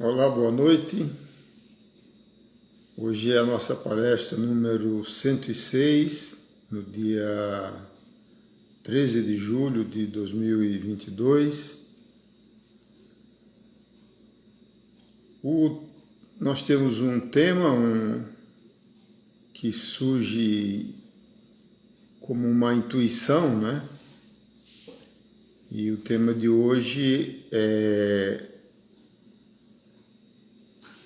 Olá, boa noite. Hoje é a nossa palestra número 106, no dia 13 de julho de 2022. Nós temos um tema que surge como uma intuição, né? E o tema de hoje é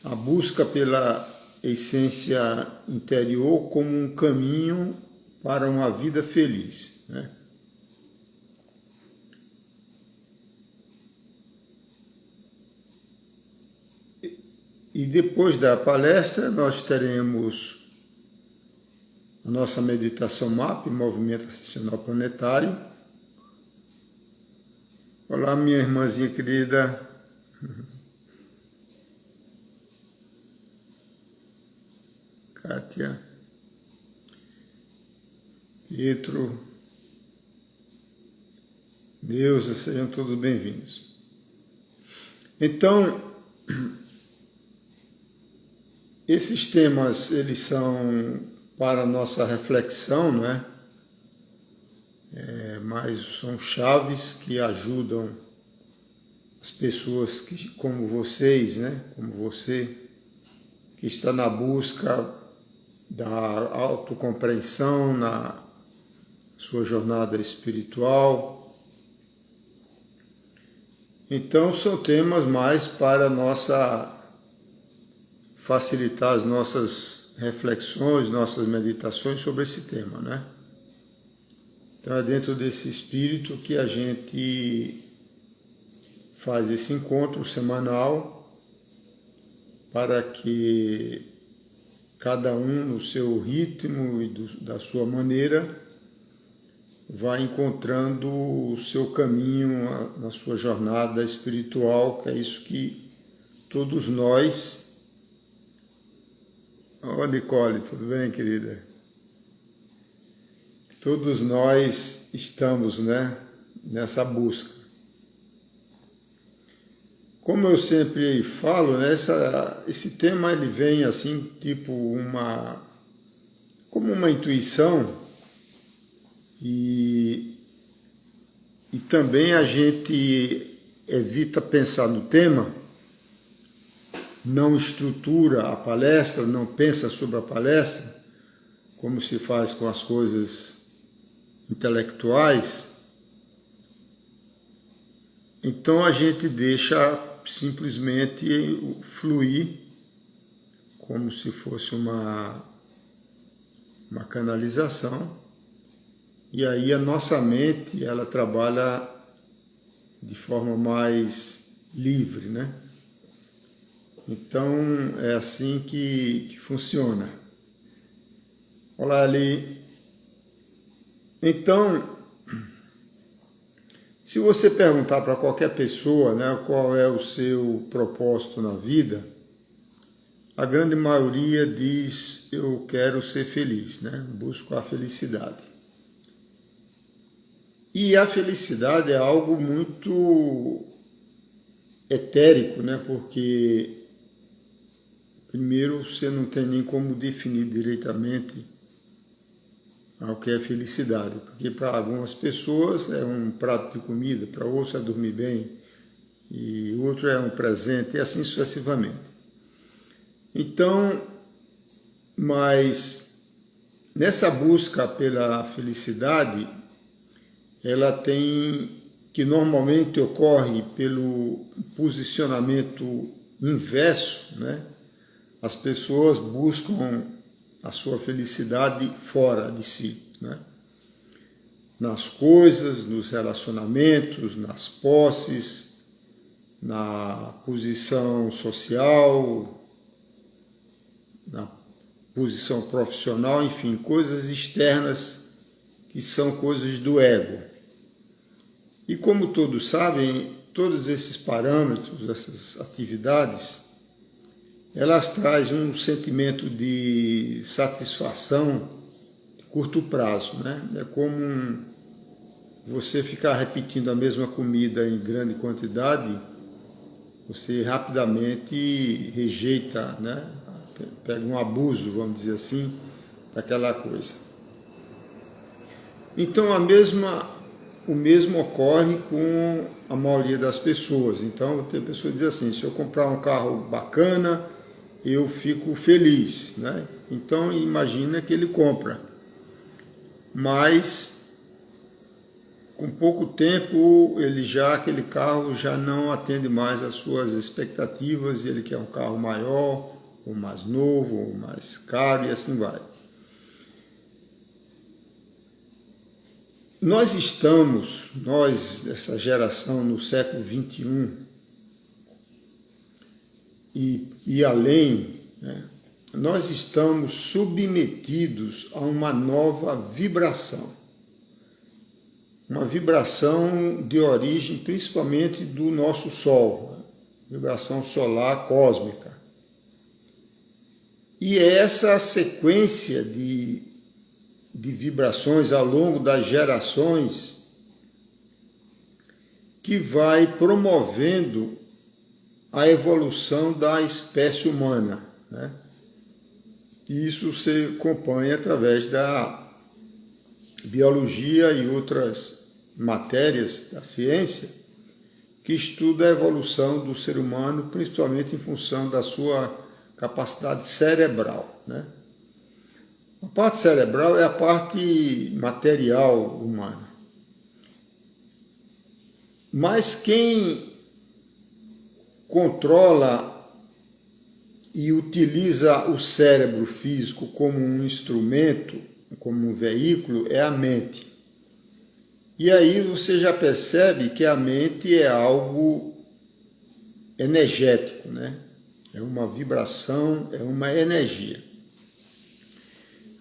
a busca pela essência interior como um caminho para uma vida feliz, né? E depois da palestra nós teremos a nossa meditação MAP, Movimento Ascensional Planetário. Olá, minha irmãzinha querida. Kátia, Pietro, Neuza, sejam todos bem-vindos. Então, esses temas, eles são para a nossa reflexão, né? Mas são chaves que ajudam as pessoas como vocês, né? Como você, que está na busca da autocompreensão na sua jornada espiritual. Então, são temas mais para facilitar as nossas reflexões, nossas meditações sobre esse tema, né? Então, é dentro desse espírito que a gente faz esse encontro semanal para que cada um no seu ritmo e da sua maneira vá encontrando o seu caminho na sua jornada espiritual, que é isso que todos nós... Ô, Nicole, tudo bem, querida? Todos nós estamos, né, nessa busca. Como eu sempre falo, né, esse tema ele vem assim, tipo como uma intuição, e também a gente evita pensar no tema, não estrutura a palestra, não pensa sobre a palestra, como se faz com as coisas intelectuais. Então a gente deixa simplesmente fluir como se fosse uma canalização, e aí a nossa mente ela trabalha de forma mais livre, né? Então é assim que funciona. Olá, Ali. Então, se você perguntar para qualquer pessoa, né, qual é o seu propósito na vida, a grande maioria diz: eu quero ser feliz, né? Busco a felicidade. E a felicidade é algo muito etérico, né? Porque primeiro você não tem nem como definir diretamente o que é felicidade, porque para algumas pessoas é um prato de comida, para outros é dormir bem, e outro é um presente, e assim sucessivamente. Então, mas nessa busca pela felicidade, ela que normalmente ocorre pelo posicionamento inverso, né? As pessoas buscam a sua felicidade fora de si, né? Nas coisas, nos relacionamentos, nas posses, na posição social, na posição profissional, enfim, coisas externas que são coisas do ego. E como todos sabem, todos esses parâmetros, essas atividades, elas trazem um sentimento de satisfação de curto prazo, né? É como você ficar repetindo a mesma comida em grande quantidade você rapidamente rejeita, né? Pega um abuso, vamos dizer assim, daquela coisa. Então o mesmo ocorre com a maioria das pessoas. Então tem pessoa que diz assim, se eu comprar um carro bacana, eu fico feliz, né? Então imagina que ele compra, mas com pouco tempo aquele carro já não atende mais às suas expectativas e ele quer um carro maior, ou mais novo, ou mais caro, e assim vai. Nós, essa geração no século XXI e além, né, nós estamos submetidos a uma nova vibração. Uma vibração de origem principalmente do nosso Sol, né, vibração solar cósmica. E essa sequência de vibrações ao longo das gerações que vai promovendo a evolução da espécie humana, né? E isso se acompanha através da biologia e outras matérias da ciência que estuda a evolução do ser humano, principalmente em função da sua capacidade cerebral, né? A parte cerebral é a parte material humana. Mas quem controla e utiliza o cérebro físico como um instrumento, como um veículo, é a mente. E aí você já percebe que a mente é algo energético, né? É uma vibração, é uma energia.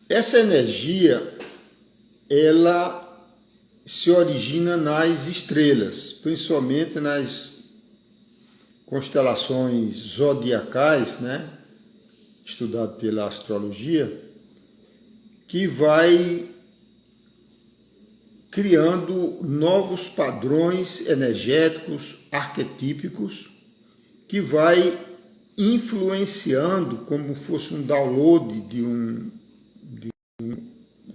Essa energia, ela se origina nas estrelas, principalmente nas constelações zodiacais, né, estudado pela astrologia, que vai criando novos padrões energéticos, arquetípicos, que vai influenciando, como fosse um download de um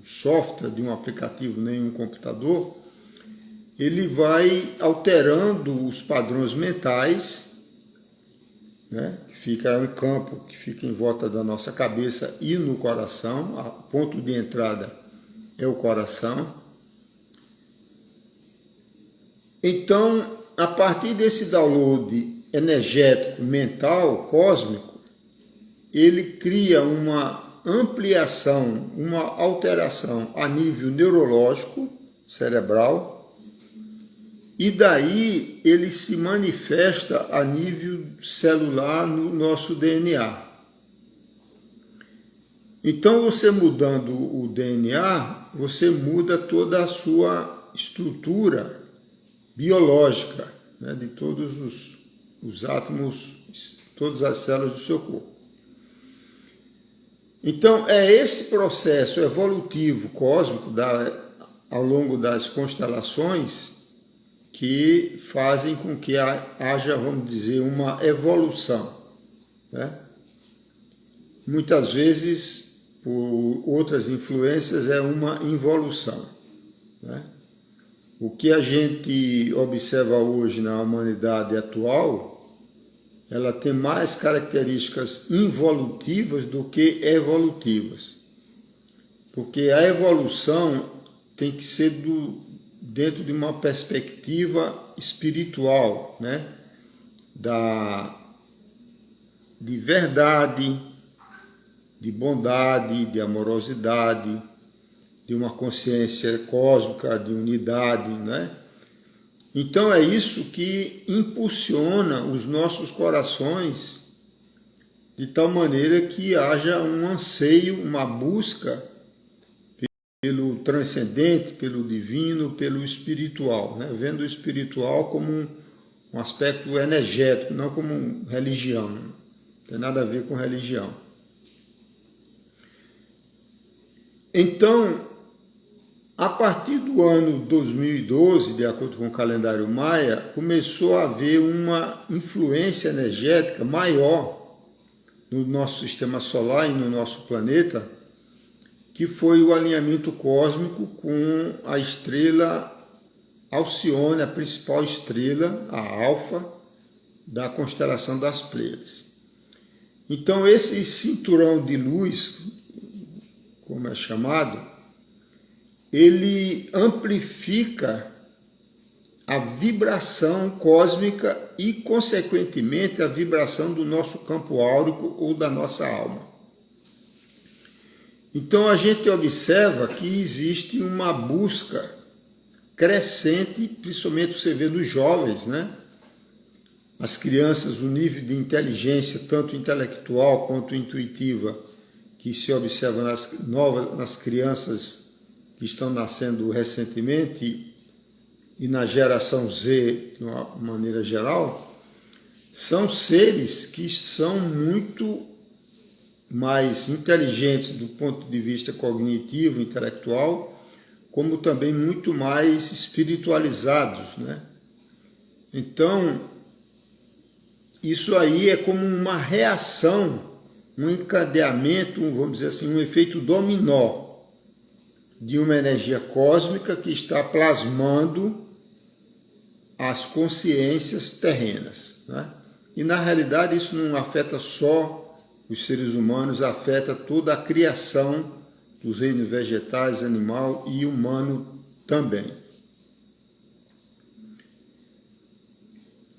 software, de um aplicativo, nem um computador, ele vai alterando os padrões mentais, né? Fica um campo que fica em volta da nossa cabeça e no coração, o ponto de entrada é o coração. Então, a partir desse download energético, mental, cósmico, ele cria uma ampliação, uma alteração a nível neurológico, cerebral, e daí ele se manifesta a nível celular no nosso DNA. Então, você mudando o DNA, você muda toda a sua estrutura biológica, né, de todos os átomos, todas as células do seu corpo. Então, é esse processo evolutivo cósmico ao longo das constelações que fazem com que haja, vamos dizer, uma evolução, né? Muitas vezes, por outras influências, é uma involução, né? O que a gente observa hoje na humanidade atual, ela tem mais características involutivas do que evolutivas. Porque a evolução tem que ser dentro de uma perspectiva espiritual, né? De verdade, de bondade, de amorosidade, de uma consciência cósmica, de unidade, né? Então é isso que impulsiona os nossos corações de tal maneira que haja um anseio, uma busca pelo transcendente, pelo divino, pelo espiritual, né? Vendo o espiritual como um aspecto energético, não como religião, não tem nada a ver com religião. Então, A partir do ano 2012, de acordo com o calendário maia, começou a haver uma influência energética maior no nosso sistema solar e no nosso planeta, que foi o alinhamento cósmico com a estrela Alcione, a principal estrela, a Alfa, da constelação das Pleiades. Então esse cinturão de luz, como é chamado, ele amplifica a vibração cósmica e, consequentemente, a vibração do nosso campo áurico ou da nossa alma. Então a gente observa que existe uma busca crescente, principalmente você vê nos jovens, né? As crianças, o nível de inteligência, tanto intelectual quanto intuitiva, que se observa nas crianças que estão nascendo recentemente e na geração Z, de uma maneira geral, são seres que são muito mais inteligentes do ponto de vista cognitivo, intelectual, como também muito mais espiritualizados, né? Então, isso aí é como uma reação, um encadeamento, vamos dizer assim, um efeito dominó de uma energia cósmica que está plasmando as consciências terrenas, né? E na realidade isso não afeta só os seres humanos, afeta toda a criação dos reinos vegetais, animal e humano também.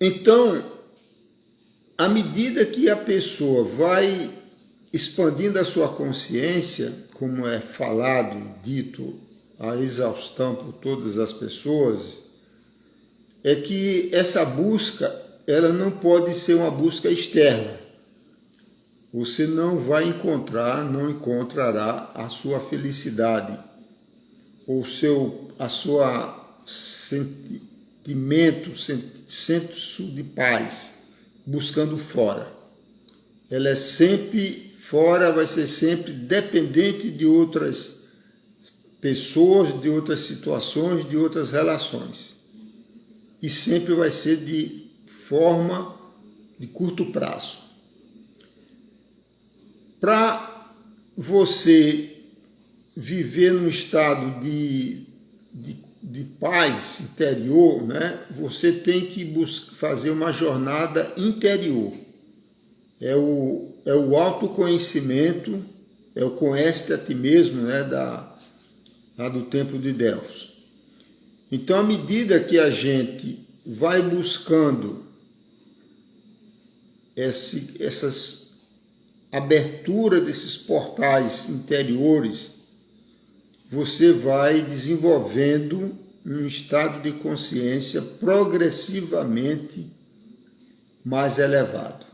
Então, à medida que a pessoa vai expandindo a sua consciência, como é falado, dito a exaustão por todas as pessoas, é que essa busca, ela não pode ser uma busca externa. Você não vai encontrar, não encontrará a sua felicidade, ou a sua senso de paz, buscando fora. Ela é sempre fora, vai ser sempre dependente de outras pessoas, de outras situações, de outras relações. E sempre vai ser de forma de curto prazo. Para você viver num estado de paz interior, né, você tem que fazer uma jornada interior. É o autoconhecimento, é o conhece-te a ti mesmo, né, lá do Templo de Delfos. Então, à medida que a gente vai buscando essas abertura desses portais interiores, você vai desenvolvendo um estado de consciência progressivamente mais elevado.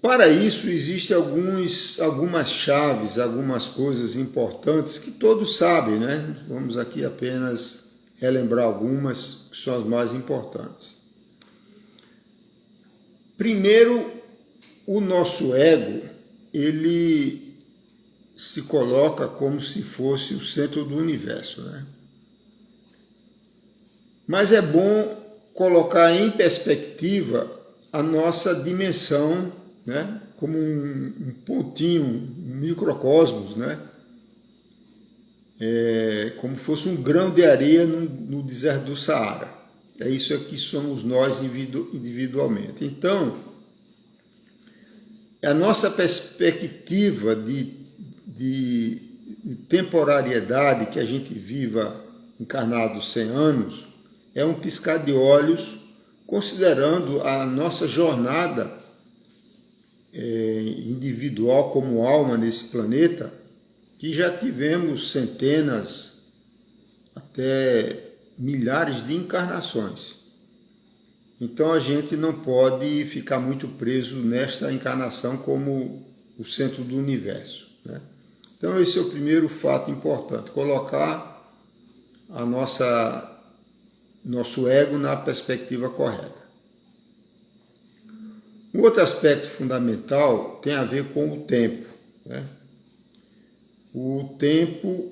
Para isso, existem algumas chaves, algumas coisas importantes que todos sabem, né? Vamos aqui apenas relembrar algumas que são as mais importantes. Primeiro, o nosso ego, ele se coloca como se fosse o centro do universo, né? Mas é bom colocar em perspectiva a nossa dimensão, né? Como um pontinho, um microcosmos, né? Como fosse um grão de areia no deserto do Saara. É isso que somos nós individualmente. Então, a nossa perspectiva de temporariedade, que a gente viva encarnado 100 anos, é um piscar de olhos, considerando a nossa jornada individual como alma nesse planeta, que já tivemos centenas, até milhares de encarnações. Então a gente não pode ficar muito preso nesta encarnação como o centro do universo, né? Então esse é o primeiro fato importante, colocar nosso ego na perspectiva correta. Um outro aspecto fundamental tem a ver com o tempo, né? O tempo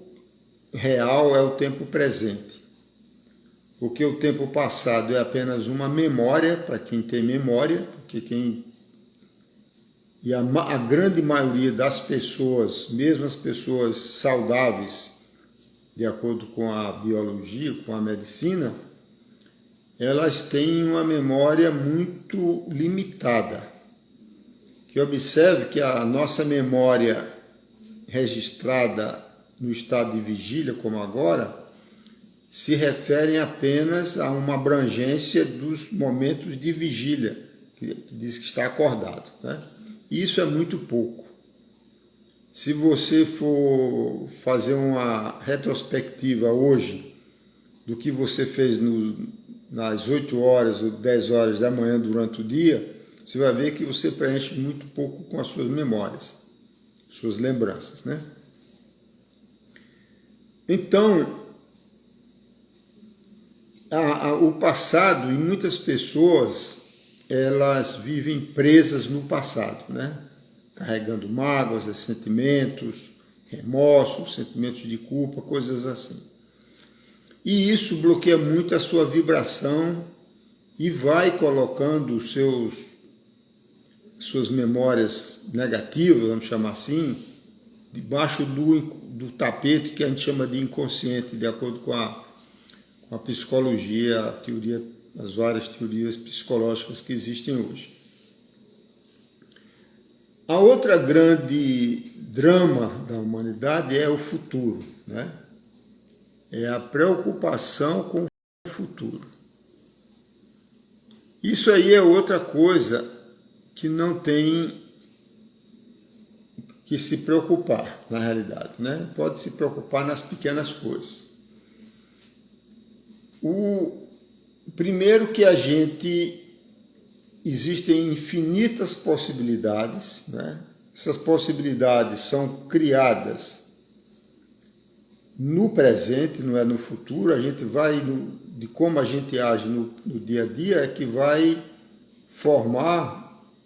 real é o tempo presente. Porque o tempo passado é apenas uma memória, para quem tem memória, e a grande maioria das pessoas, mesmo as pessoas saudáveis, de acordo com a biologia, com a medicina, elas têm uma memória muito limitada. Que observe que a nossa memória registrada no estado de vigília, como agora, se referem apenas a uma abrangência dos momentos de vigília, que diz que está acordado, né? Isso é muito pouco. Se você for fazer uma retrospectiva hoje do que você fez nas 8 horas ou 10 horas da manhã durante o dia, você vai ver que você preenche muito pouco com as suas memórias, suas lembranças, né? Então, o passado, e muitas pessoas, elas vivem presas no passado, né? Carregando mágoas, ressentimentos, remorsos, sentimentos de culpa, coisas assim. E isso bloqueia muito a sua vibração e vai colocando suas memórias negativas, vamos chamar assim, debaixo do tapete que a gente chama de inconsciente, de acordo com a psicologia, a teoria, as várias teorias psicológicas que existem hoje. A outra grande drama da humanidade é o futuro, né? É a preocupação com o futuro. Isso aí é outra coisa que não tem que se preocupar, na realidade, né? Pode se preocupar nas pequenas coisas. Primeiro que existem infinitas possibilidades, né? Essas possibilidades são criadas no presente, não é no futuro. A gente vai, de como a gente age no dia a dia, é que vai formar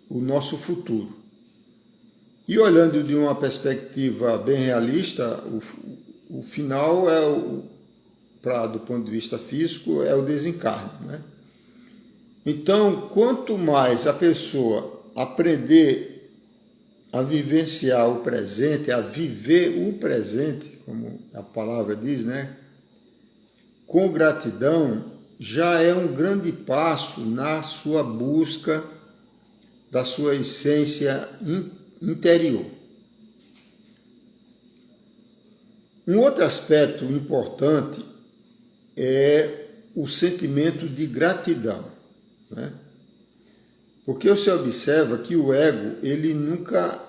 o nosso futuro. E olhando de uma perspectiva bem realista, o final do ponto de vista físico, é o desencarne, né? Então, quanto mais a pessoa aprender a vivenciar o presente, a viver o presente, como a palavra diz, né? Com gratidão, já é um grande passo na sua busca da sua essência interior. Um outro aspecto importante é o sentimento de gratidão, né? Porque você observa que o ego, ele nunca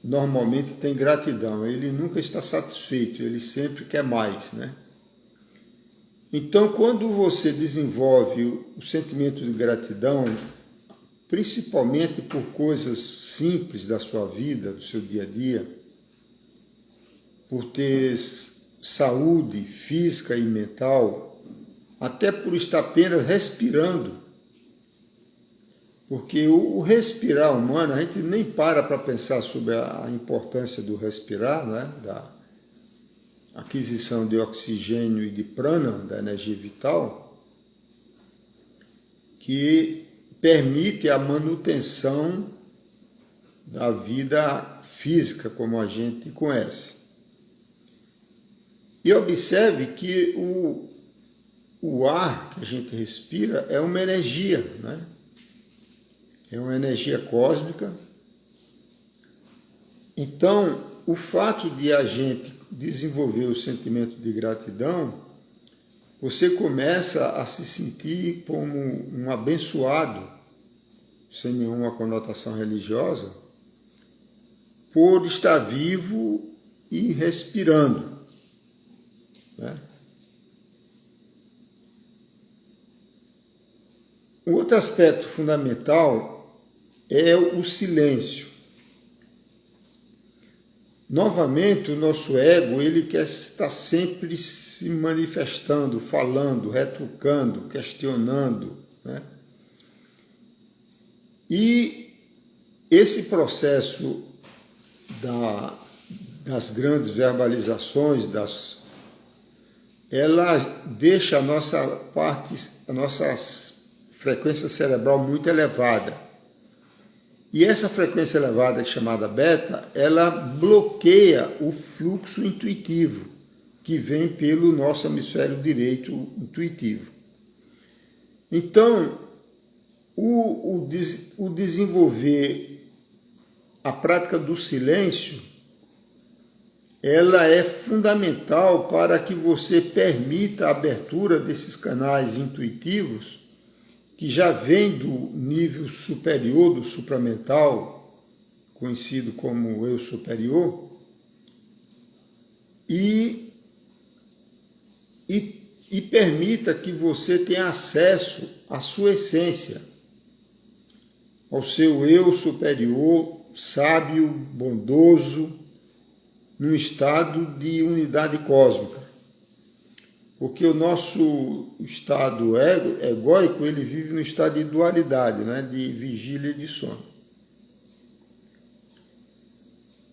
normalmente tem gratidão, ele nunca está satisfeito, ele sempre quer mais, né? Então, quando você desenvolve o sentimento de gratidão, principalmente por coisas simples da sua vida, do seu dia a dia, por ter saúde física e mental, até por estar apenas respirando, porque o respirar humano, a gente nem para pensar sobre a importância do respirar, né? Da aquisição de oxigênio e de prana, da energia vital, que permite a manutenção da vida física como a gente conhece. E observe que o ar que a gente respira é uma energia, né? É uma energia cósmica. Então, o fato de a gente desenvolver o sentimento de gratidão, você começa a se sentir como um abençoado, sem nenhuma conotação religiosa, por estar vivo e respirando, né? Um outro aspecto fundamental é o silêncio. Novamente, o nosso ego, ele quer estar sempre se manifestando, falando, retrucando, questionando, né? E esse processo das grandes verbalizações, das ela deixa a nossa frequência cerebral muito elevada. E essa frequência elevada, chamada beta, ela bloqueia o fluxo intuitivo que vem pelo nosso hemisfério direito intuitivo. Então, o desenvolver a prática do silêncio, ela é fundamental para que você permita a abertura desses canais intuitivos que já vem do nível superior, do supramental, conhecido como eu superior, e permita que você tenha acesso à sua essência, ao seu eu superior, sábio, bondoso, num estado de unidade cósmica. Porque o nosso estado egóico, ele vive no estado de dualidade, né? De vigília e de sono.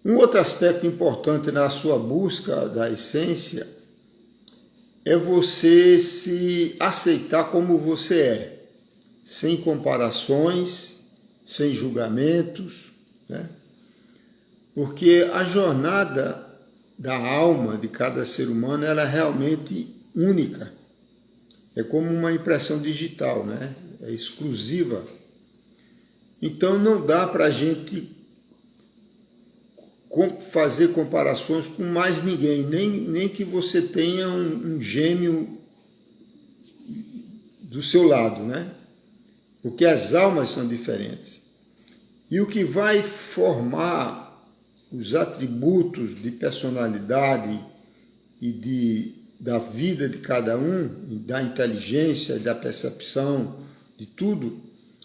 Um outro aspecto importante na sua busca da essência é você se aceitar como você é, sem comparações, sem julgamentos, né? Porque a jornada da alma de cada ser humano, ela é realmente única. É como uma impressão digital, né? É exclusiva. Então não dá para a gente fazer comparações com mais ninguém, nem que você tenha um gêmeo do seu lado, né? Porque as almas são diferentes. E o que vai formar os atributos de personalidade e da vida de cada um, da inteligência, da percepção, de tudo,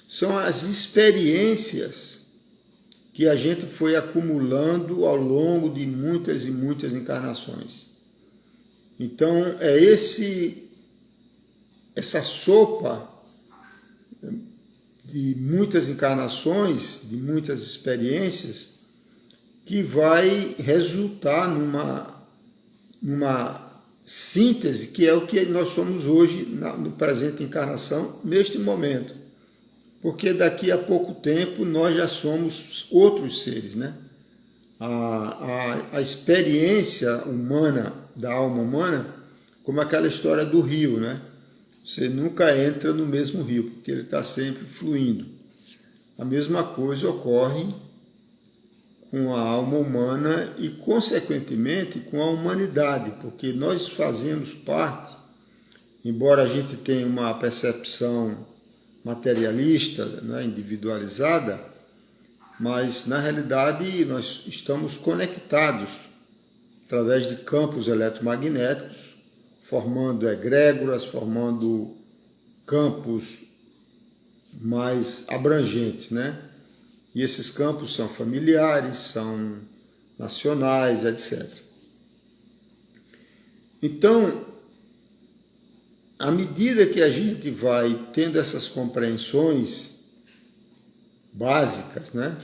são as experiências que a gente foi acumulando ao longo de muitas e muitas encarnações. Então, é essa sopa de muitas encarnações, de muitas experiências, que vai resultar numa síntese, que é o que nós somos hoje, no presente encarnação, neste momento. Porque daqui a pouco tempo nós já somos outros seres, né? A experiência humana, da alma humana, como aquela história do rio, né? Você nunca entra no mesmo rio, porque ele está sempre fluindo. A mesma coisa ocorre com a alma humana e, consequentemente, com a humanidade, porque nós fazemos parte, embora a gente tenha uma percepção materialista, né, individualizada, mas, na realidade, nós estamos conectados através de campos eletromagnéticos, formando egrégoras, formando campos mais abrangentes, né? E esses campos são familiares, são nacionais, etc. Então, à medida que a gente vai tendo essas compreensões básicas, né,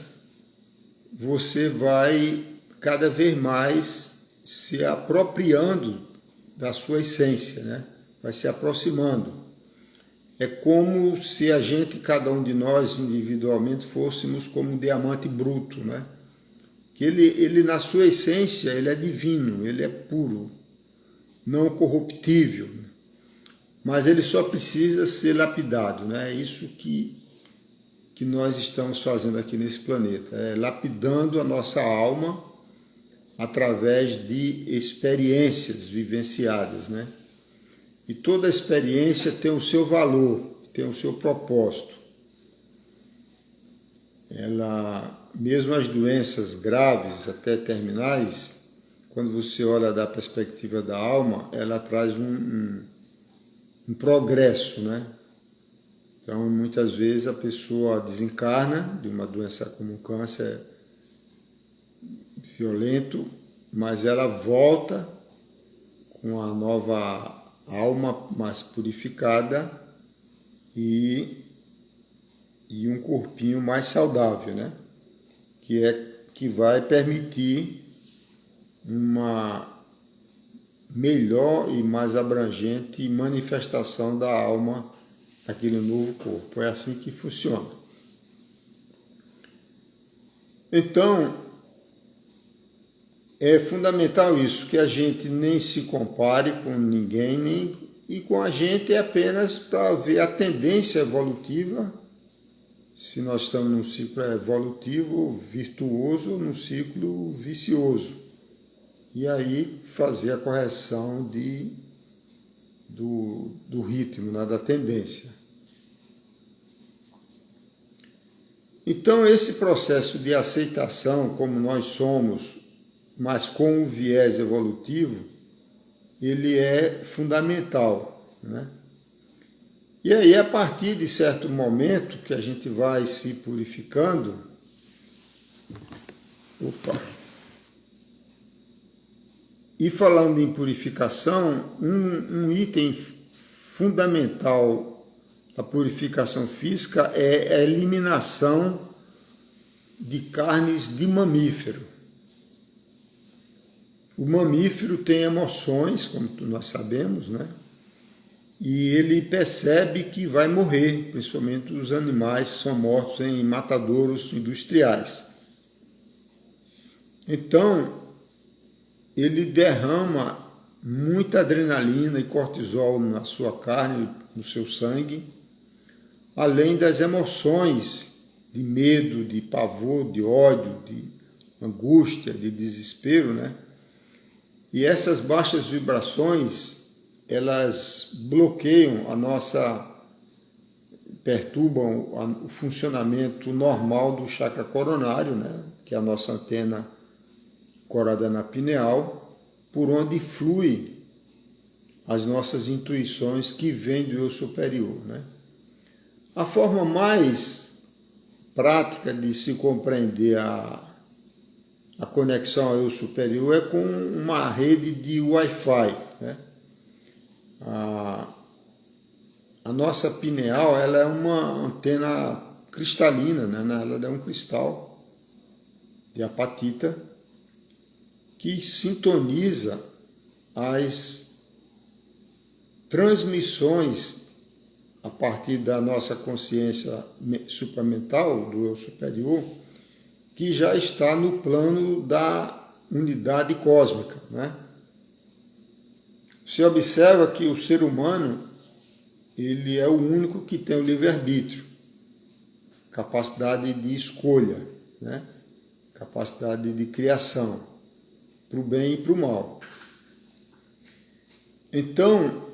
você vai cada vez mais se apropriando da sua essência, né? Vai se aproximando. É como se a gente, cada um de nós individualmente, fôssemos como um diamante bruto, né? Que ele na sua essência, ele é divino, ele é puro, não corruptível, mas ele só precisa ser lapidado, né? É isso que nós estamos fazendo aqui nesse planeta, é lapidando a nossa alma através de experiências vivenciadas, né? E toda experiência tem o seu valor, tem o seu propósito. Mesmo as doenças graves, até terminais, quando você olha da perspectiva da alma, ela traz um progresso, né? Então, muitas vezes a pessoa desencarna de uma doença como o câncer violento, mas ela volta com a nova alma mais purificada e um corpinho mais saudável, né? Que vai permitir melhor e mais abrangente manifestação da alma naquele novo corpo. É assim que funciona. Então, é fundamental isso, que a gente nem se compare com ninguém, e com a gente é apenas para ver a tendência evolutiva, se nós estamos num ciclo evolutivo virtuoso ou num ciclo vicioso. E aí fazer a correção do ritmo, né, da tendência. Então, esse processo de aceitação, como nós somos, mas com o viés evolutivo, ele é fundamental, né? E aí, a partir de certo momento que a gente vai se purificando, e falando em purificação, um item fundamental da purificação física é a eliminação de carnes de mamífero. O mamífero tem emoções, como nós sabemos, né? E ele percebe que vai morrer, principalmente os animais que são mortos em matadouros industriais. Então, ele derrama muita adrenalina e cortisol na sua carne, no seu sangue, além das emoções de medo, de pavor, de ódio, de angústia, de desespero, né? E essas baixas vibrações, elas bloqueiam perturbam o funcionamento normal do chakra coronário, né? Que é a nossa antena coradana pineal, por onde flui as nossas intuições que vêm do eu superior, né? A forma mais prática de se compreender a conexão ao eu superior é com uma rede de Wi-Fi, né? A nossa pineal, ela é uma antena cristalina, né? Ela é um cristal de apatita que sintoniza as transmissões a partir da nossa consciência supramental, do eu superior, que já está no plano da unidade cósmica, né? Você observa que o ser humano, ele é o único que tem o livre-arbítrio, capacidade de escolha, né? Capacidade de criação, para o bem e para o mal. Então,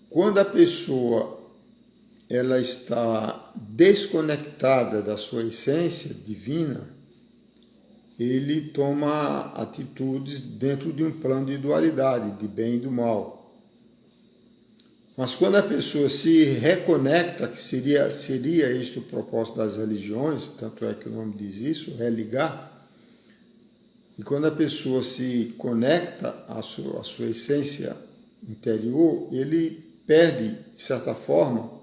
quando a pessoa ela está desconectada da sua essência divina, ele toma atitudes dentro de um plano de dualidade, de bem e do mal. Mas quando a pessoa se reconecta, que seria este o propósito das religiões, tanto é que o nome diz isso, religar, e quando a pessoa se conecta à sua essência interior, ele perde, de certa forma,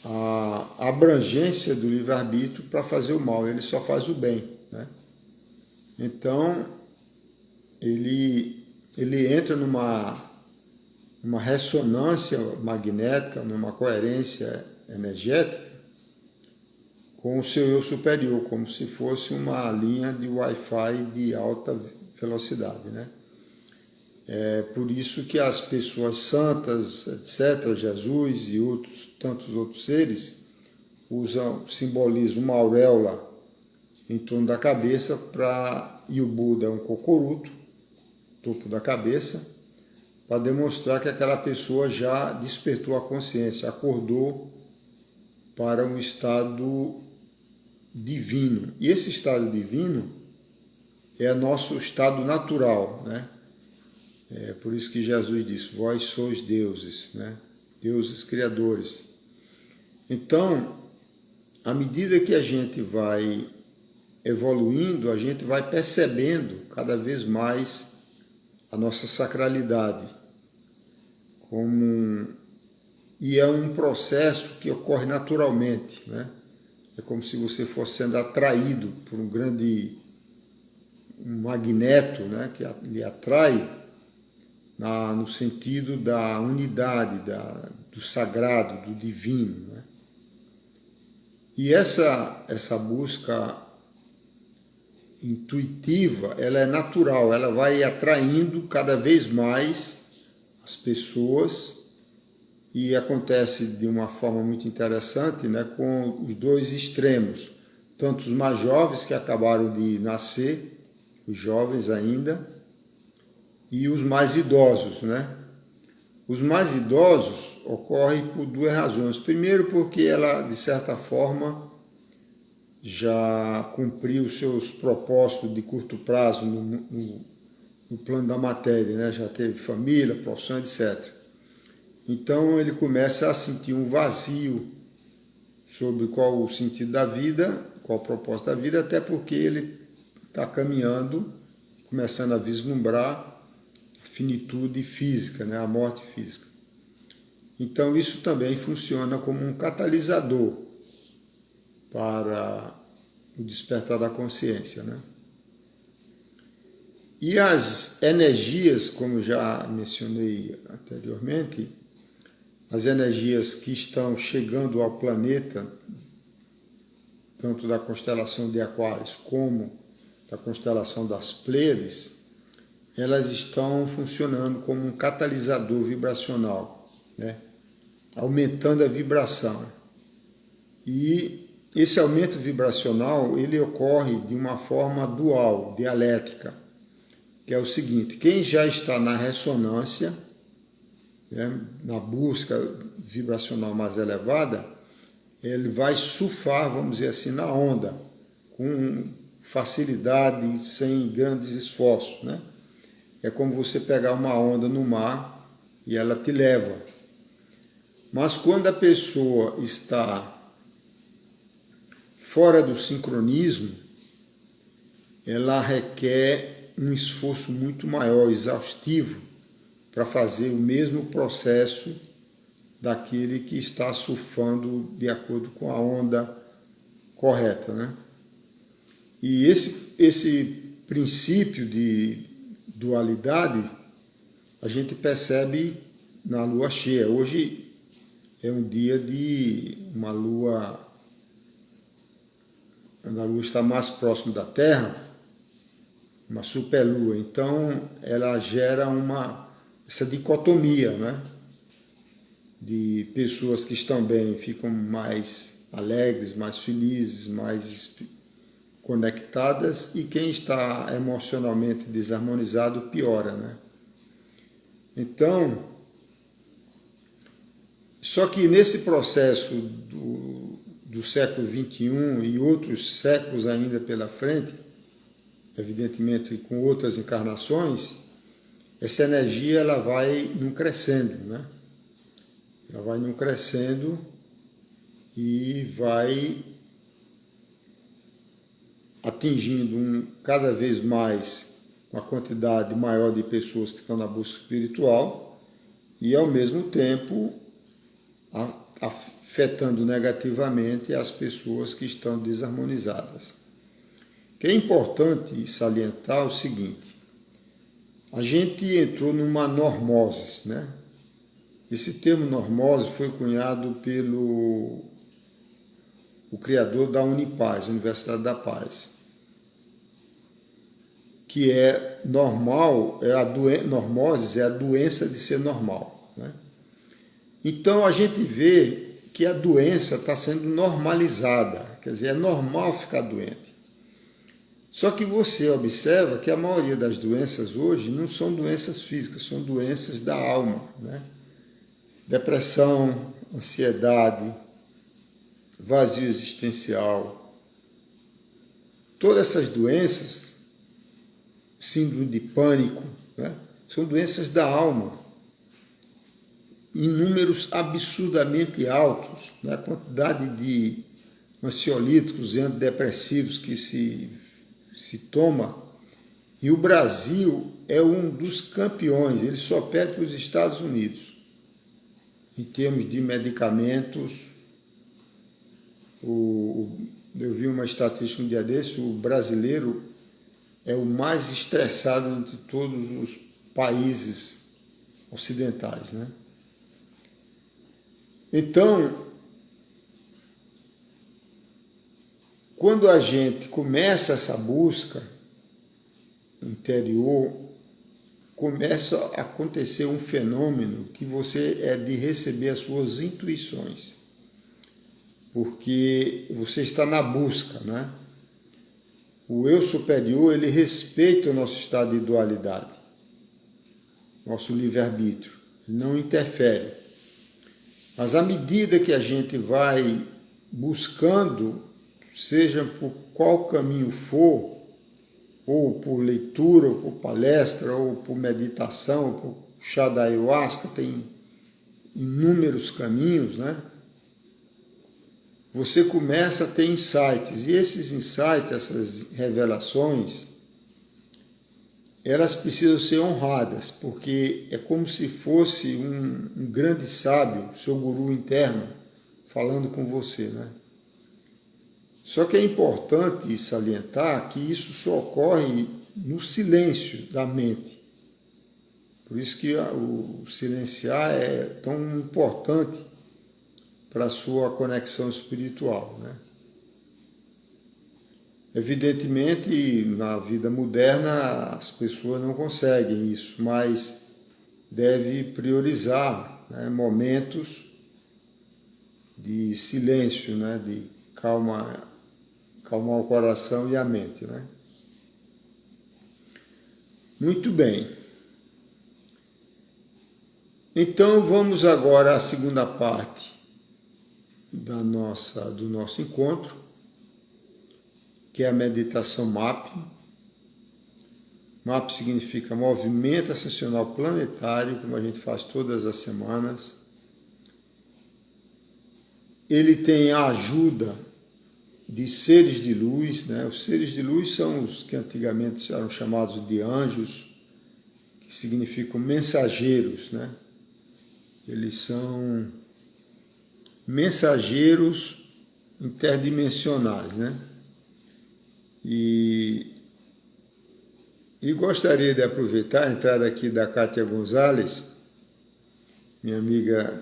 a abrangência do livre-arbítrio para fazer o mal, ele só faz o bem, né? Então, ele entra numa ressonância magnética, numa coerência energética com o seu eu superior, como se fosse uma linha de Wi-Fi de alta velocidade, né? É por isso que as pessoas santas, etc., Jesus e tantos outros seres, simbolizam uma auréola em torno da cabeça, e o Buda é um cocoruto, topo da cabeça, para demonstrar que aquela pessoa já despertou a consciência, acordou para um estado divino. E esse estado divino é nosso estado natural, né? É por isso que Jesus disse, vós sois deuses, né? Deuses criadores. Então, à medida que a gente vai evoluindo, a gente vai percebendo cada vez mais a nossa sacralidade. E é um processo que ocorre naturalmente, né? É como se você fosse sendo atraído por um grande um magneto, né, que lhe atrai no sentido da unidade, do sagrado, do divino, né? E essa busca intuitiva, ela é natural, ela vai atraindo cada vez mais as pessoas, e acontece de uma forma muito interessante, né, com os dois extremos, tanto os mais jovens que acabaram de nascer, os jovens ainda, e os mais idosos, né? Os mais idosos ocorrem por duas razões. Primeiro, porque ela, de certa forma, já cumpriu os seus propósitos de curto prazo no plano da matéria, né? Já teve família, profissão, etc. Então ele começa a sentir um vazio sobre qual o sentido da vida, qual o propósito da vida, até porque ele está caminhando, começando a vislumbrar a finitude física, né? A morte física. Então isso também funciona como um catalisador para o despertar da consciência, né? E as energias, como já mencionei anteriormente, as energias que estão chegando ao planeta, tanto da constelação de Aquários como da constelação das Pleiades, elas estão funcionando como um catalisador vibracional, né? Aumentando a vibração. E esse aumento vibracional, ele ocorre de uma forma dual, dialética, que é o seguinte: quem já está na ressonância, né, na busca vibracional mais elevada, ele vai surfar, vamos dizer assim, na onda, com facilidade, sem grandes esforços, né? É como você pegar uma onda no mar e ela te leva. Mas quando a pessoa está fora do sincronismo, ela requer um esforço muito maior, exaustivo, para fazer o mesmo processo daquele que está surfando de acordo com a onda correta, né? E esse princípio de dualidade a gente percebe na lua cheia. Hoje é um dia de uma lua, a lua está mais próximo da Terra, uma superlua, então ela gera essa dicotomia, né? De pessoas que estão bem ficam mais alegres, mais felizes, mais conectadas, e quem está emocionalmente desarmonizado piora, né? Então, só que nesse processo do século XXI e outros séculos ainda pela frente, evidentemente com outras encarnações, essa energia ela vai num crescendo, né? Ela vai num crescendo e vai atingindo cada vez mais uma quantidade maior de pessoas que estão na busca espiritual e, ao mesmo tempo, afetando negativamente as pessoas que estão desarmonizadas. O que é importante salientar é o seguinte: a gente entrou numa normose, né? Esse termo normose foi cunhado pelo o criador da Unipaz, Universidade da Paz, que é normal, normose é a doença de ser normal, né? Então a gente vê que a doença está sendo normalizada, quer dizer, é normal ficar doente. Só que você observa que a maioria das doenças hoje não são doenças físicas, são doenças da alma, né? Depressão, ansiedade, vazio existencial. Todas essas doenças, síndrome de pânico, né, são doenças da alma, em números absurdamente altos, né? A quantidade de ansiolíticos e antidepressivos que se toma. E o Brasil é um dos campeões, ele só perde para os Estados Unidos em termos de medicamentos. Eu vi uma estatística um dia desse: o brasileiro é o mais estressado de todos os países ocidentais, né? Então, quando a gente começa essa busca interior, começa a acontecer um fenômeno que você é de receber as suas intuições, porque você está na busca, né? O eu superior, ele respeita o nosso estado de dualidade, nosso livre-arbítrio, ele não interfere. Mas à medida que a gente vai buscando, seja por qual caminho for, ou por leitura, ou por palestra, ou por meditação, ou por chá da ayahuasca, tem inúmeros caminhos, né? Você começa a ter insights, e esses insights, essas revelações, elas precisam ser honradas, porque é como se fosse um grande sábio, seu guru interno, falando com você, né? Só que é importante salientar que isso só ocorre no silêncio da mente. Por isso que o silenciar é tão importante para a sua conexão espiritual, né? Evidentemente, na vida moderna, as pessoas não conseguem isso, mas deve priorizar, né, momentos de silêncio, né, de calmar o coração e a mente, né? Muito bem. Então, vamos agora à segunda parte do nosso encontro, que é a meditação MAP. MAP significa Movimento Ascensional Planetário, como a gente faz todas as semanas. Ele tem a ajuda de seres de luz, né? Os seres de luz são os que antigamente eram chamados de anjos, que significam mensageiros, né? Eles são mensageiros interdimensionais, né? E gostaria de aproveitar a entrada aqui da Kátia Gonzalez, minha amiga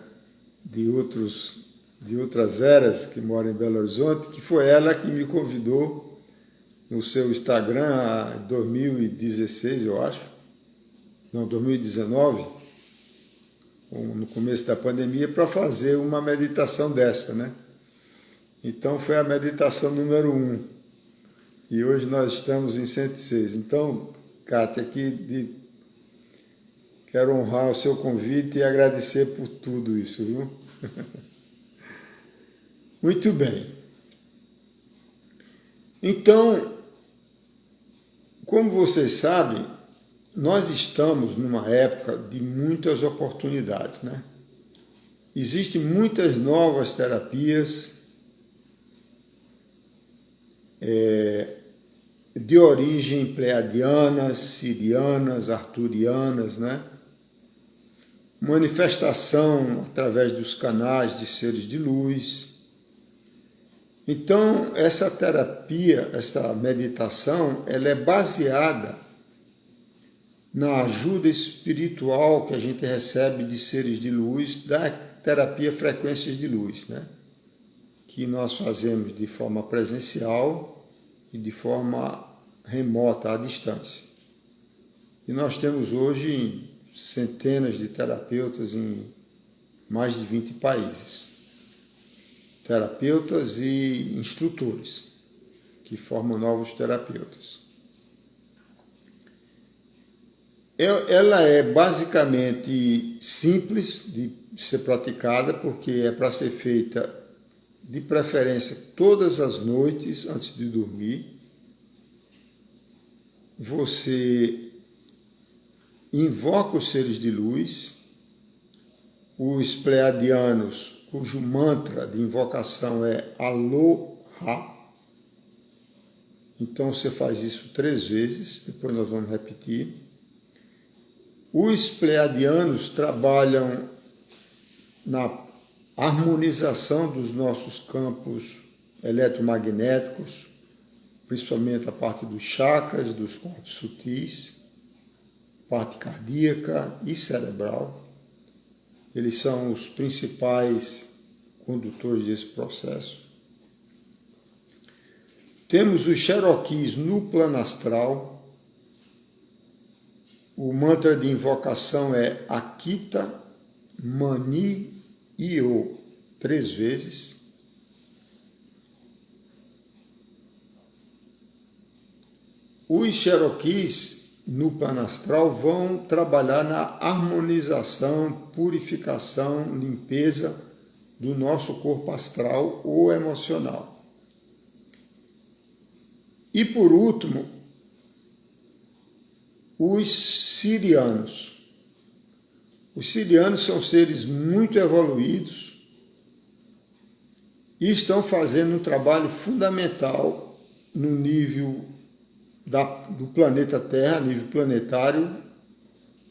de outras eras, que mora em Belo Horizonte, que foi ela que me convidou no seu Instagram em 2016, eu acho, não, 2019, no começo da pandemia, para fazer uma meditação desta, né? Então foi a meditação número 1, e hoje nós estamos em 106. Então, Kátia, quero honrar o seu convite e agradecer por tudo isso, viu? Muito bem. Então, como vocês sabem, nós estamos numa época de muitas oportunidades, né? Existem muitas novas terapias de origem pleiadianas, sirianas, arturianas, né? Manifestação através dos canais de seres de luz. Então, essa terapia, essa meditação, ela é baseada na ajuda espiritual que a gente recebe de seres de luz, da terapia Frequências de Luz, né? Que nós fazemos de forma presencial e de forma remota, à distância. E nós temos hoje centenas de terapeutas em mais de 20 países. Terapeutas e instrutores que formam novos terapeutas. Ela é basicamente simples de ser praticada, porque é para ser feita de preferência todas as noites antes de dormir. Você invoca os seres de luz, os pleiadianos, cujo mantra de invocação é Aloha. Então você faz isso 3 vezes, depois nós vamos repetir. Os pleiadianos trabalham na harmonização dos nossos campos eletromagnéticos, principalmente a parte dos chakras, dos corpos sutis, parte cardíaca e cerebral. Eles são os principais condutores desse processo. Temos os Cherokees no plano astral. O mantra de invocação é Akita Mani Io, 3 vezes. Os Cherokees no plano astral vão trabalhar na harmonização, purificação, limpeza do nosso corpo astral ou emocional. E por último, os sirianos. Os sirianos são seres muito evoluídos e estão fazendo um trabalho fundamental no nível do planeta Terra, nível planetário,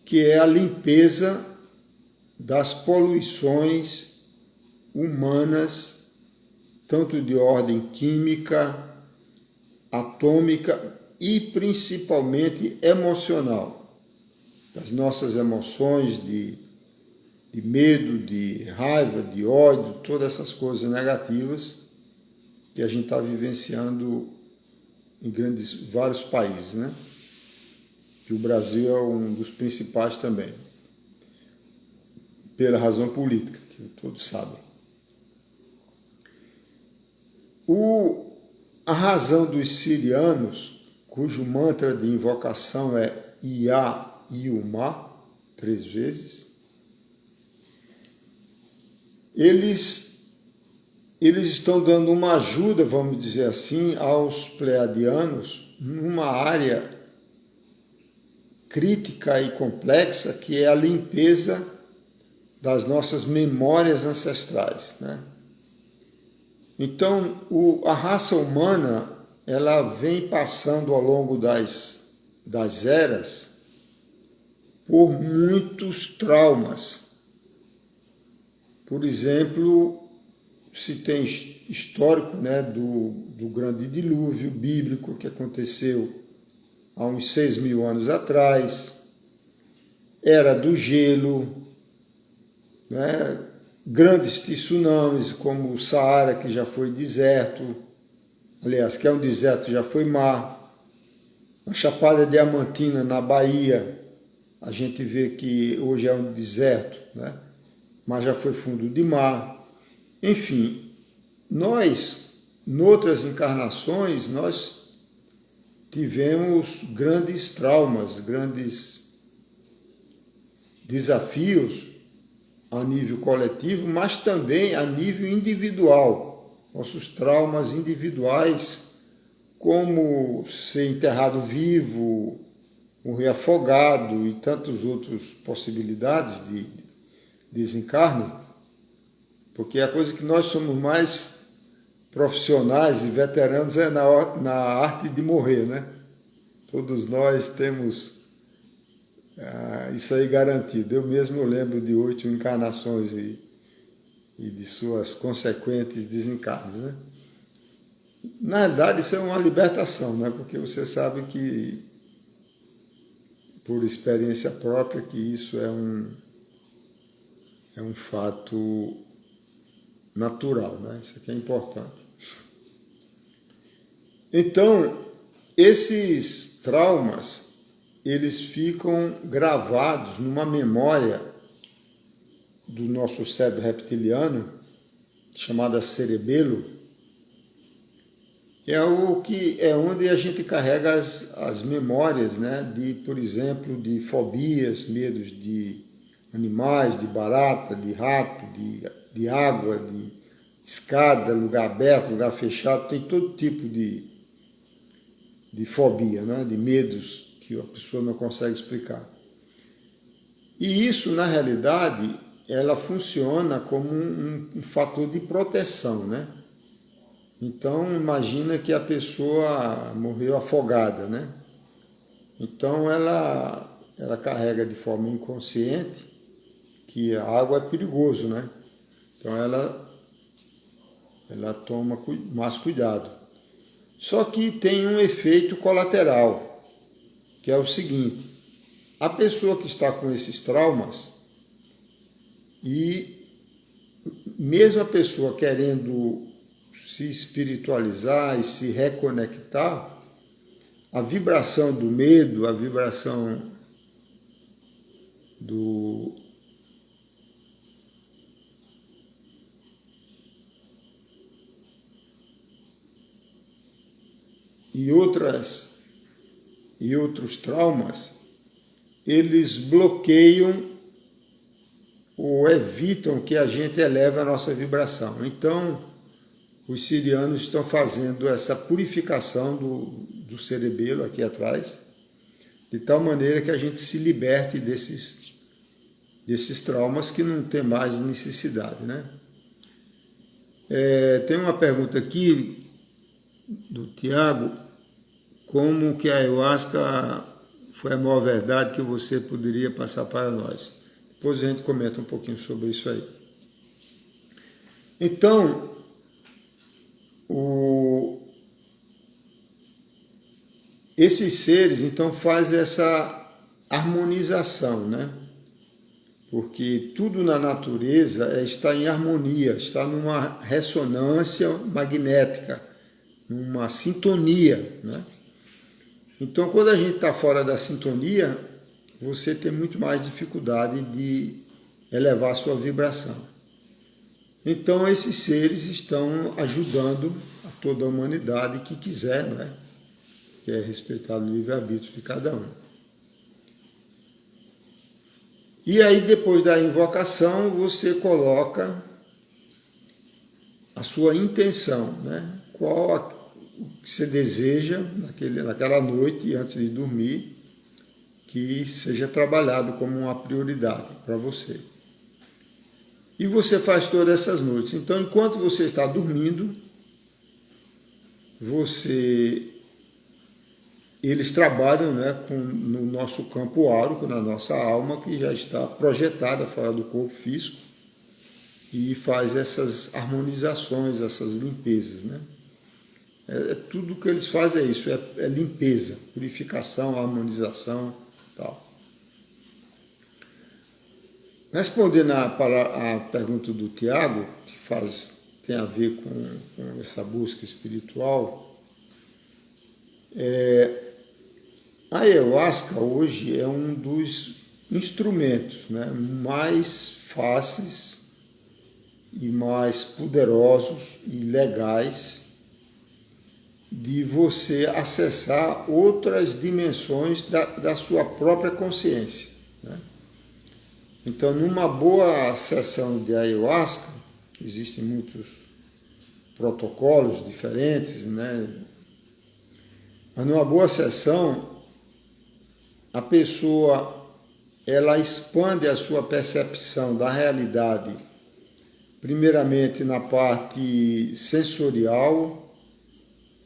que é a limpeza das poluições humanas, tanto de ordem química, atômica e principalmente emocional. Das nossas emoções de medo, de raiva, de ódio, todas essas coisas negativas que a gente está vivenciando em vários países, né? Que o Brasil é um dos principais também, pela razão política, que todos sabem. A razão dos sirianos, cujo mantra de invocação é Ia Iuma, 3 vezes, eles estão dando uma ajuda, vamos dizer assim, aos pleiadianos numa área crítica e complexa, que é a limpeza das nossas memórias ancestrais, né? Então, a raça humana, ela vem passando ao longo das eras por muitos traumas. Por exemplo, se tem histórico, né, do grande dilúvio bíblico que aconteceu há uns 6.000 anos atrás, era do gelo, né, grandes tsunamis como o Saara, que já foi deserto, aliás, que é um deserto, já foi mar, a Chapada Diamantina na Bahia, a gente vê que hoje é um deserto, né, mas já foi fundo de mar. Enfim, nós, noutras encarnações, nós tivemos grandes traumas, grandes desafios a nível coletivo, mas também a nível individual. Nossos traumas individuais, como ser enterrado vivo, morrer afogado e tantas outras possibilidades de desencarne, porque a coisa que nós somos mais profissionais e veteranos é na arte de morrer, né? Todos nós temos isso aí garantido. Eu mesmo lembro de 8 encarnações e de suas consequentes desencarnes, né? Na realidade, isso é uma libertação, né? Porque você sabe que, por experiência própria, que isso é um fato natural, né? Isso aqui é importante. Então, esses traumas, eles ficam gravados numa memória do nosso cérebro reptiliano, chamada cerebelo, é onde a gente carrega as memórias, né? Por exemplo, de fobias, medos de animais, de barata, de rato, de água, de escada, lugar aberto, lugar fechado, tem todo tipo de fobia, né? De medos que a pessoa não consegue explicar. E isso, na realidade, ela funciona como um fator de proteção, né? Então, imagina que a pessoa morreu afogada, né? Então, ela carrega de forma inconsciente que a água é perigoso, né? Então, ela toma mais cuidado. Só que tem um efeito colateral, que é o seguinte: a pessoa que está com esses traumas, e mesmo a pessoa querendo se espiritualizar e se reconectar, a vibração do medo, a vibração e outros traumas, eles bloqueiam ou evitam que a gente eleve a nossa vibração. Então, os sirianos estão fazendo essa purificação do cerebelo aqui atrás, de tal maneira que a gente se liberte desses traumas que não tem mais necessidade, né? Tem uma pergunta aqui do Tiago: como que a ayahuasca foi a maior verdade que você poderia passar para nós? Depois a gente comenta um pouquinho sobre isso aí. Então, esses seres então fazem essa harmonização, né? Porque tudo na natureza está em harmonia, está numa ressonância magnética, numa sintonia, né? Então, quando a gente está fora da sintonia, você tem muito mais dificuldade de elevar a sua vibração. Então, esses seres estão ajudando a toda a humanidade que quiser, não é? Que é respeitado o livre-arbítrio de cada um. E aí, depois da invocação, você coloca a sua intenção, né? Qual o que você deseja naquela noite, antes de dormir, que seja trabalhado como uma prioridade para você. E você faz todas essas noites. Então, enquanto você está dormindo, eles trabalham, né, no nosso campo áurico, na nossa alma, que já está projetada fora do corpo físico, e faz essas harmonizações, essas limpezas, né? Tudo que eles fazem é isso, é limpeza, purificação, harmonização, tal. Respondendo a pergunta do Tiago, que tem a ver com essa busca espiritual, a ayahuasca hoje é um dos instrumentos, né, mais fáceis e mais poderosos e legais de você acessar outras dimensões da sua própria consciência, né? Então, numa boa sessão de ayahuasca, existem muitos protocolos diferentes, né? Mas numa boa sessão, a pessoa ela expande a sua percepção da realidade, primeiramente na parte sensorial,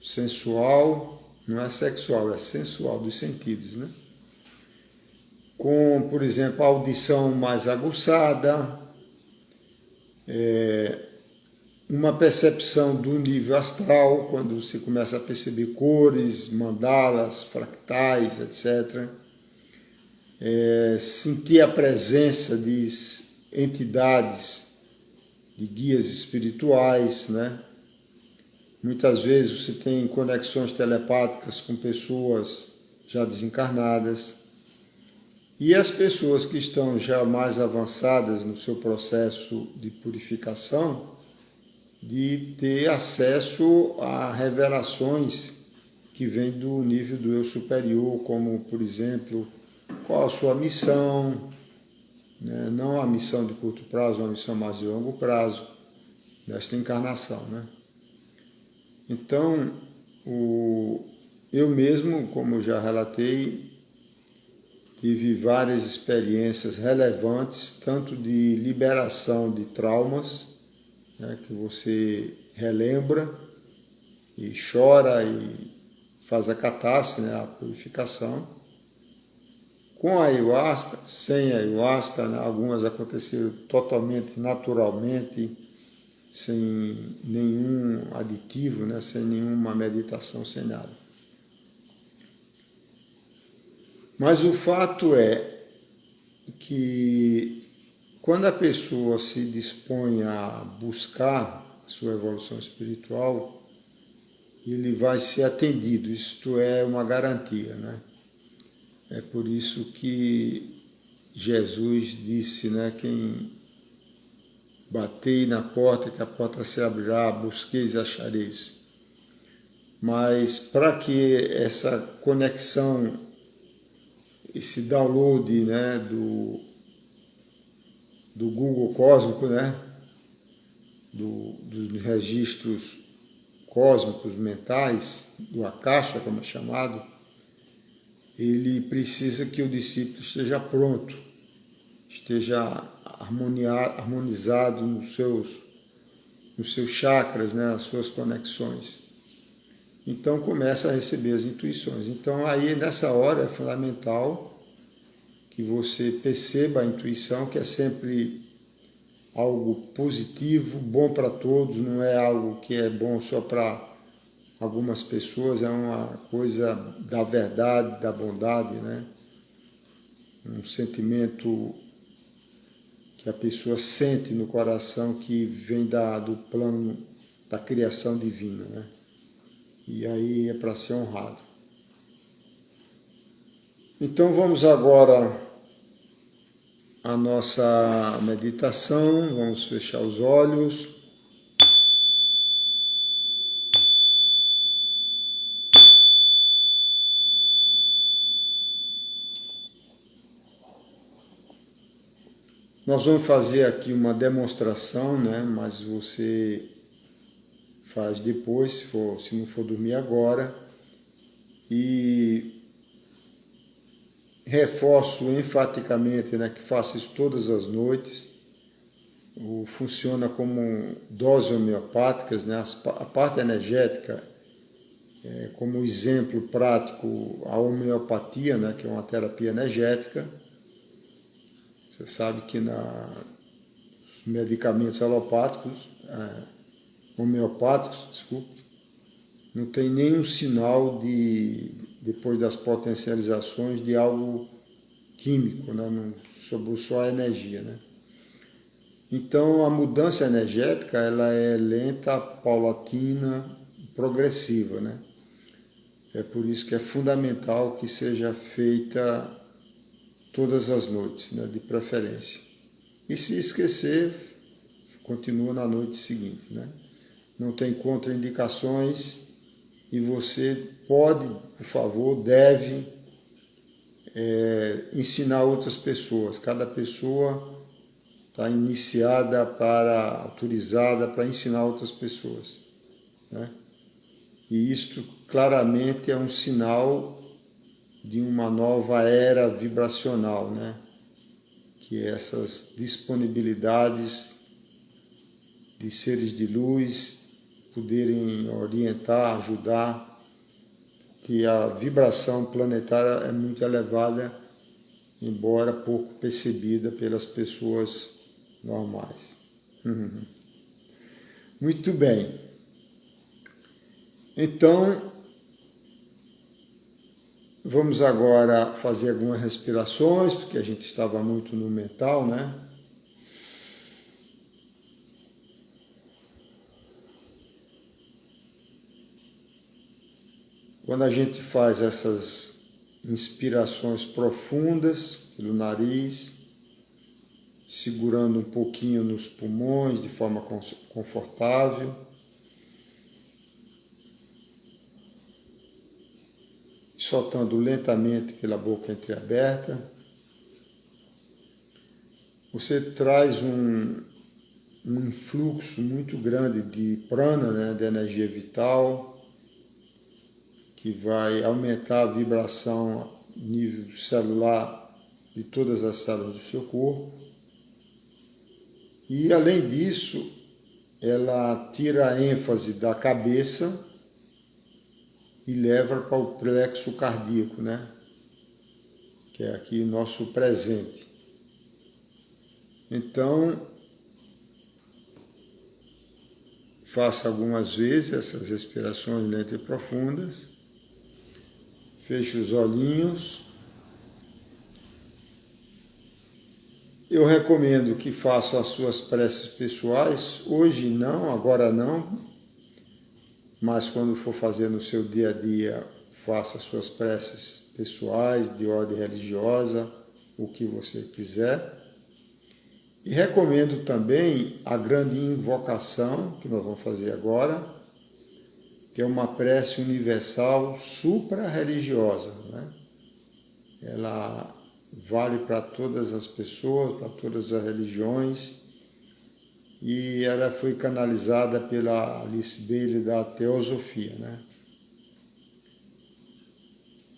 sensual, não é sexual, é sensual, dos sentidos, né? Com, por exemplo, a audição mais aguçada, uma percepção do nível astral, quando você começa a perceber cores, mandalas, fractais, etc. Sentir a presença de entidades, de guias espirituais, né? Muitas vezes você tem conexões telepáticas com pessoas já desencarnadas. E as pessoas que estão já mais avançadas no seu processo de purificação, de ter acesso a revelações que vêm do nível do eu superior, como, por exemplo, qual a sua missão, né? Não a missão de curto prazo, uma missão mais de longo prazo, desta encarnação, né? Então, eu mesmo, como eu já relatei, tive várias experiências relevantes, tanto de liberação de traumas, né, que você relembra e chora e faz a catarse, né, a purificação. Com a ayahuasca, sem a ayahuasca, né, algumas aconteceram totalmente naturalmente, sem nenhum aditivo, né? Sem nenhuma meditação, sem nada. Mas o fato é que quando a pessoa se dispõe a buscar a sua evolução espiritual, ele vai ser atendido, isto é uma garantia, né? É por isso que Jesus disse, né, quem batei na porta, que a porta se abrirá, busqueis e achareis. Mas para que essa conexão, esse download, né, do Google cósmico, né, dos registros cósmicos mentais, do Akasha, como é chamado, ele precisa que o discípulo esteja pronto, esteja harmonizado nos seus chakras, né, as suas conexões. Então começa a receber as intuições. Então aí nessa hora é fundamental que você perceba a intuição, que é sempre algo positivo, bom para todos, não é algo que é bom só para algumas pessoas, é uma coisa da verdade, da bondade, né? Um sentimento que a pessoa sente no coração que vem do plano da criação divina, né? E aí é para ser honrado. Então vamos agora à nossa meditação, vamos fechar os olhos. Nós vamos fazer aqui uma demonstração, né? Mas você faz depois, se não for dormir agora. E reforço enfaticamente, né, que faça isso todas as noites. Funciona como doses homeopáticas, né? A parte energética, como exemplo prático, a homeopatia, né, que é uma terapia energética. Você sabe que os medicamentos alopáticos, homeopáticos, desculpe, não tem nenhum sinal depois das potencializações de algo químico, né? Não sobrou só a energia, né? Então a mudança energética ela é lenta, paulatina, progressiva, né? É por isso que é fundamental que seja feita todas as noites, né? De preferência. E se esquecer, continua na noite seguinte, né? Não tem contraindicações e você pode, por favor, deve ensinar outras pessoas. Cada pessoa está autorizada para ensinar outras pessoas, né? E isto claramente é um sinal de uma nova era vibracional, né? Que essas disponibilidades de seres de luz poderem orientar, ajudar, que a vibração planetária é muito elevada, embora pouco percebida pelas pessoas normais. Muito bem. Então, vamos agora fazer algumas respirações, porque a gente estava muito no mental, né? Quando a gente faz essas inspirações profundas pelo nariz, segurando um pouquinho nos pulmões de forma confortável, soltando lentamente pela boca entreaberta, você traz um influxo muito grande de prana, né, de energia vital, que vai aumentar a vibração nível celular de todas as células do seu corpo. E, além disso, ela tira a ênfase da cabeça e leva para o plexo cardíaco, né? Que é aqui nosso presente. Então, Faça algumas vezes essas respirações lentas e profundas. Feche os olhinhos. Eu recomendo que faça as suas preces pessoais. Hoje não, agora não. Mas quando for fazer no seu dia a dia, faça as suas preces pessoais, de ordem religiosa, o que você quiser. E recomendo também a grande invocação, que nós vamos fazer agora, que é uma prece universal supra-religiosa, né? Ela vale para todas as pessoas, para todas as religiões, e ela foi canalizada pela Alice Bailey da Teosofia, né?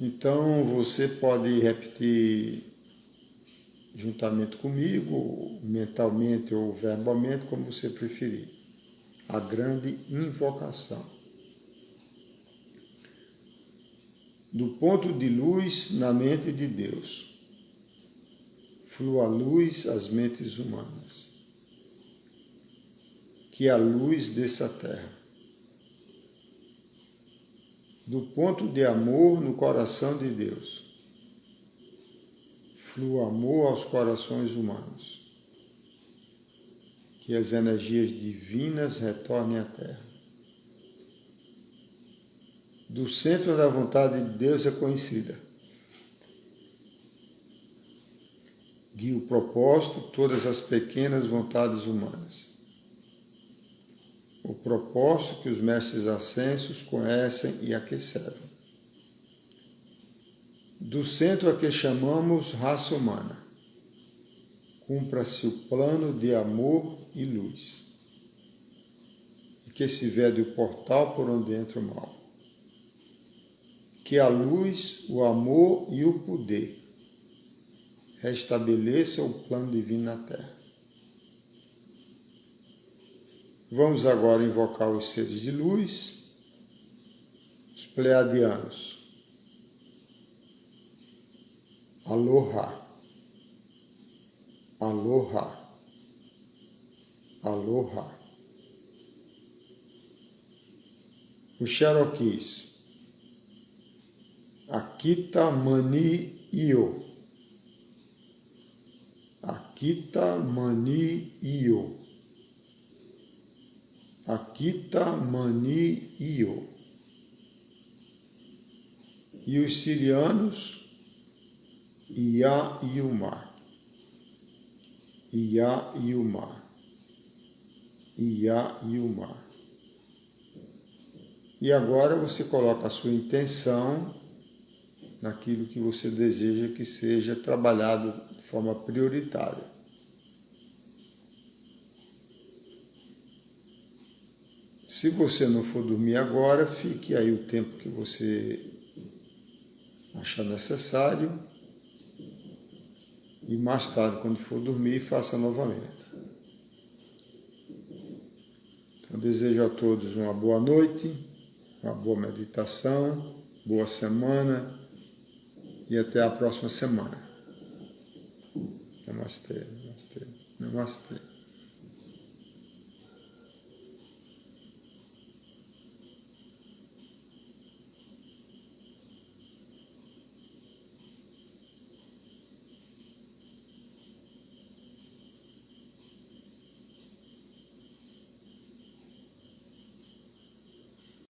Então você pode repetir juntamente comigo, mentalmente ou verbalmente, como você preferir. A grande invocação. Do ponto de luz na mente de Deus, flua a luz às mentes humanas. Que a luz desça à terra. Do ponto de amor no coração de Deus, flua amor aos corações humanos. Que as energias divinas retornem à terra. Do centro da vontade de Deus é conhecida. Guia o propósito, todas as pequenas vontades humanas. O propósito que os mestres ascensos conhecem e a que servem. Do centro a que chamamos raça humana, cumpra-se o plano de amor e luz, e que se vede o portal por onde entra o mal. Que a luz, o amor e o poder restabeleçam o plano divino na Terra. Vamos agora invocar os seres de luz, os pleiadianos. Aloha, aloha, aloha. Os Cherokees. Akita Mani Io. Akita Mani Io. Akita Mani Io. E os sirianos, Ia Iumar. Ia Iumar. Ia Iumar. E agora você coloca a sua intenção naquilo que você deseja que seja trabalhado de forma prioritária. Se você não for dormir agora, fique aí o tempo que você achar necessário e mais tarde, quando for dormir, faça novamente. Então, desejo a todos uma boa noite, uma boa meditação, boa semana e até a próxima semana. Namastê, namastê, namastê.